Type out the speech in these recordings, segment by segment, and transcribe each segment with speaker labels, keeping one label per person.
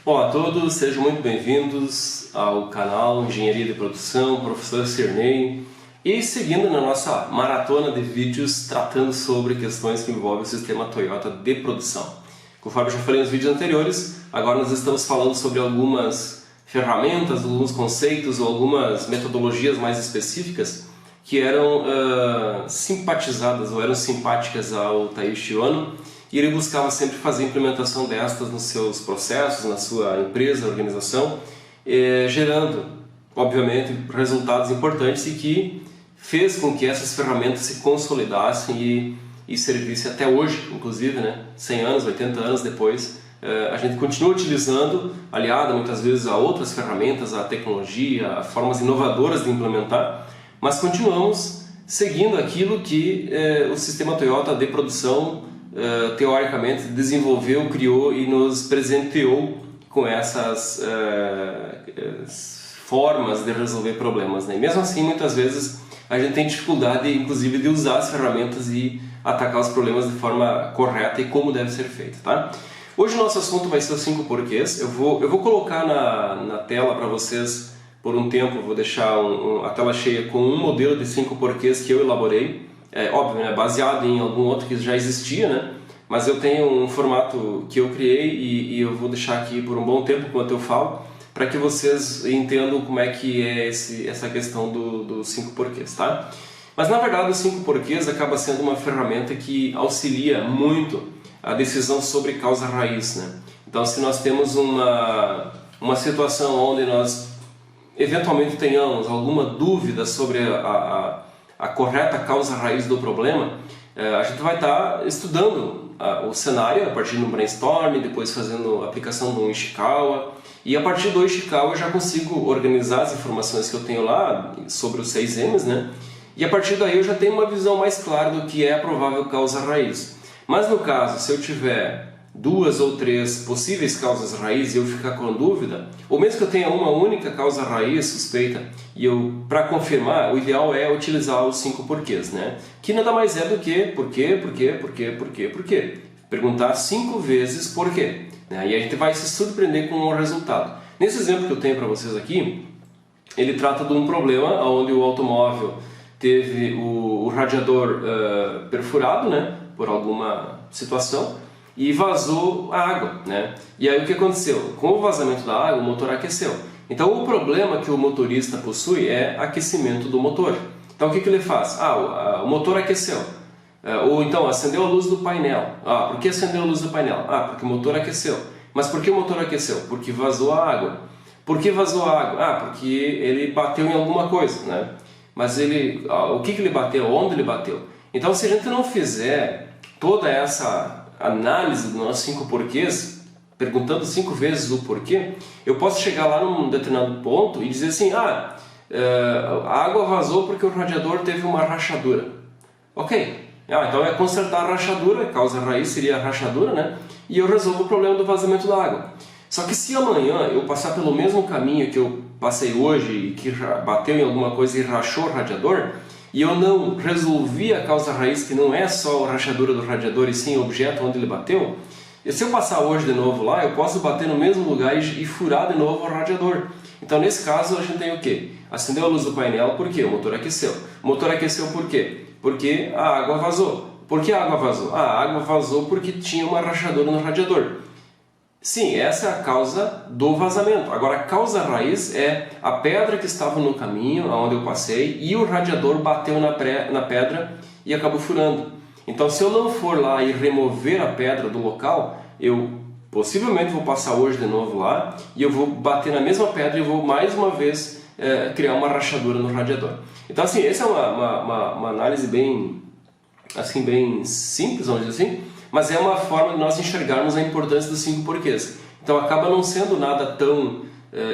Speaker 1: Olá a todos, sejam muito bem-vindos ao canal Engenharia de Produção, Professor Cirnei, e seguindo na nossa maratona de vídeos tratando sobre questões que envolvem o sistema Toyota de produção. Conforme eu já falei nos vídeos anteriores, agora nós estamos falando sobre algumas ferramentas, alguns conceitos ou algumas metodologias mais específicas que eram simpatizadas ou eram simpáticas ao Taiichi Ohno, e ele buscava sempre fazer a implementação destas nos seus processos, na sua empresa, organização, gerando, obviamente, resultados importantes e que fez com que essas ferramentas se consolidassem e servissem até hoje, inclusive, 100 anos, 80 anos depois, a gente continua utilizando, aliado muitas vezes a outras ferramentas, a tecnologia, a formas inovadoras de implementar, mas continuamos seguindo aquilo que o sistema Toyota de produção teoricamente desenvolveu, criou e nos presenteou com essas formas de resolver problemas, E mesmo assim, muitas vezes, a gente tem dificuldade, inclusive, de usar as ferramentas e atacar os problemas de forma correta e como deve ser feito, tá? Hoje o nosso assunto vai ser os 5 porquês. Eu vou colocar na tela para vocês por um tempo, vou deixar a tela cheia com um modelo de 5 porquês que eu elaborei. Óbvio, baseado em algum outro que já existia, mas eu tenho um formato que eu criei e eu vou deixar aqui por um bom tempo enquanto eu falo, para que vocês entendam como é que é essa questão dos 5 porquês, tá? Mas na verdade os 5 porquês acaba sendo uma ferramenta que auxilia muito a decisão sobre causa raiz, Então, se nós temos uma situação onde nós eventualmente tenhamos alguma dúvida sobre a correta causa raiz do problema, a gente vai estar estudando o cenário a partir de um brainstorm, depois fazendo a aplicação do Ishikawa, e a partir do Ishikawa eu já consigo organizar as informações que eu tenho lá sobre os 6 M's, E a partir daí eu já tenho uma visão mais clara do que é a provável causa raiz. Mas no caso, se eu tiver 2 ou 3 possíveis causas raiz e eu ficar com dúvida, ou mesmo que eu tenha uma única causa raiz suspeita, e para confirmar, o ideal é utilizar os 5 porquês, Que nada mais é do que por quê. Perguntar 5 vezes por quê. E a gente vai se surpreender com o resultado. Nesse exemplo que eu tenho para vocês aqui, ele trata de um problema onde o automóvel teve o radiador perfurado, por alguma situação, e vazou a água, E aí o que aconteceu? Com o vazamento da água, o motor aqueceu. Então o problema que o motorista possui é aquecimento do motor. Então o que ele faz? O motor aqueceu. Ou então acendeu a luz do painel. Por que acendeu a luz do painel? Porque o motor aqueceu. Mas por que o motor aqueceu? Porque vazou a água. Por que vazou a água? Porque ele bateu em alguma coisa, Mas o que ele bateu? Onde ele bateu? Então se a gente não fizer toda essa análise dos nossos 5 porquês, perguntando 5 vezes o porquê, eu posso chegar lá num determinado ponto e dizer assim, a água vazou porque o radiador teve uma rachadura. Ok, então é consertar a rachadura, a causa raiz seria a rachadura, e eu resolvo o problema do vazamento da água. Só que se amanhã eu passar pelo mesmo caminho que eu passei hoje e que bateu em alguma coisa e rachou o radiador, e eu não resolvi a causa raiz, que não é só a rachadura do radiador e sim o objeto onde ele bateu, e se eu passar hoje de novo lá, eu posso bater no mesmo lugar e furar de novo o radiador. Então nesse caso a gente tem o quê? Acendeu a luz do painel, por quê? O motor aqueceu. O motor aqueceu por quê? Porque a água vazou. Por que a água vazou? A água vazou porque tinha uma rachadura no radiador. Sim, essa é a causa do vazamento. Agora, a causa raiz é a pedra que estava no caminho, onde eu passei, e o radiador bateu na pedra e acabou furando. Então, se eu não for lá e remover a pedra do local, eu possivelmente vou passar hoje de novo lá, e eu vou bater na mesma pedra e vou mais uma vez criar uma rachadura no radiador. Então, assim, essa é uma análise bem simples, vamos dizer assim, mas é uma forma de nós enxergarmos a importância dos 5 porquês. Então acaba não sendo nada tão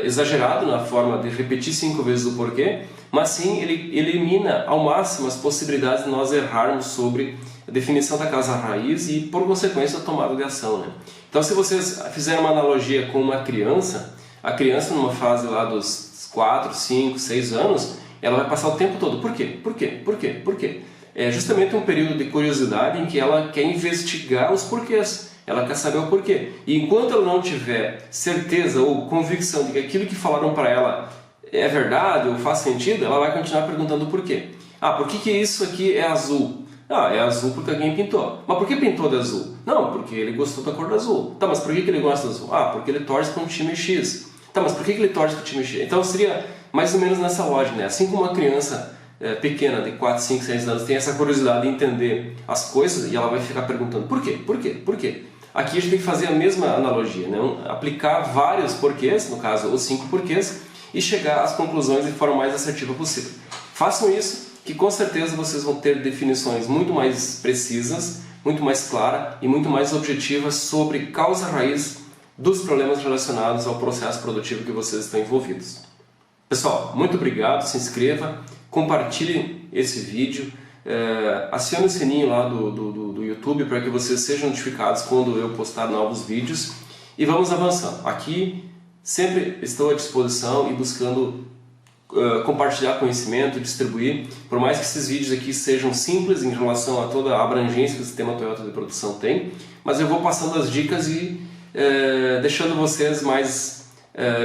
Speaker 1: exagerado na forma de repetir 5 vezes o porquê, mas sim ele elimina ao máximo as possibilidades de nós errarmos sobre a definição da causa raiz e, por consequência, a tomada de ação. Então, se vocês fizerem uma analogia com uma criança, a criança numa fase lá dos 4, 5, 6 anos, ela vai passar o tempo todo. Por quê? Por quê? Por quê? Por quê? É justamente um período de curiosidade em que ela quer investigar os porquês. Ela quer saber o porquê. E enquanto ela não tiver certeza ou convicção de que aquilo que falaram para ela é verdade ou faz sentido, ela vai continuar perguntando o porquê. Ah, por que isso aqui é azul? Ah, é azul porque alguém pintou. Mas por que pintou de azul? Não, porque ele gostou da cor do azul. Tá, mas por que ele gosta do azul? Ah, porque ele torce para um time X. Tá, mas por que ele torce para o time X? Então seria mais ou menos nessa lógica, né? Assim como uma criança pequena, de 4, 5, 6 anos, tem essa curiosidade de entender as coisas e ela vai ficar perguntando por quê? Por quê? Por quê? Aqui a gente tem que fazer a mesma analogia, né? Aplicar vários porquês, no caso os 5 porquês, e chegar às conclusões de forma mais assertiva possível. Façam isso, que com certeza vocês vão ter definições muito mais precisas, muito mais claras e muito mais objetivas sobre causa raiz dos problemas relacionados ao processo produtivo que vocês estão envolvidos. Pessoal, muito obrigado, se inscreva, compartilhe esse vídeo, acione o sininho lá do YouTube para que vocês sejam notificados quando eu postar novos vídeos e vamos avançando. Aqui sempre estou à disposição e buscando compartilhar conhecimento, distribuir, por mais que esses vídeos aqui sejam simples em relação a toda a abrangência que o sistema Toyota de produção tem, mas eu vou passando as dicas e deixando vocês mais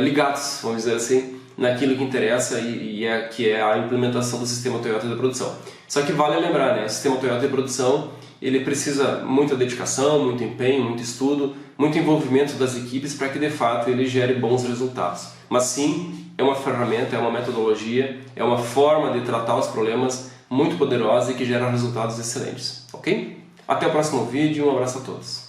Speaker 1: ligados, vamos dizer assim, naquilo que interessa que é a implementação do sistema Toyota de produção. Só que vale lembrar, né, o sistema Toyota de produção ele precisa muita dedicação, muito empenho, muito estudo, muito envolvimento das equipes para que de fato ele gere bons resultados. Mas sim, é uma ferramenta, é uma metodologia, é uma forma de tratar os problemas muito poderosa e que gera resultados excelentes, ok? Até o próximo vídeo, um abraço a todos.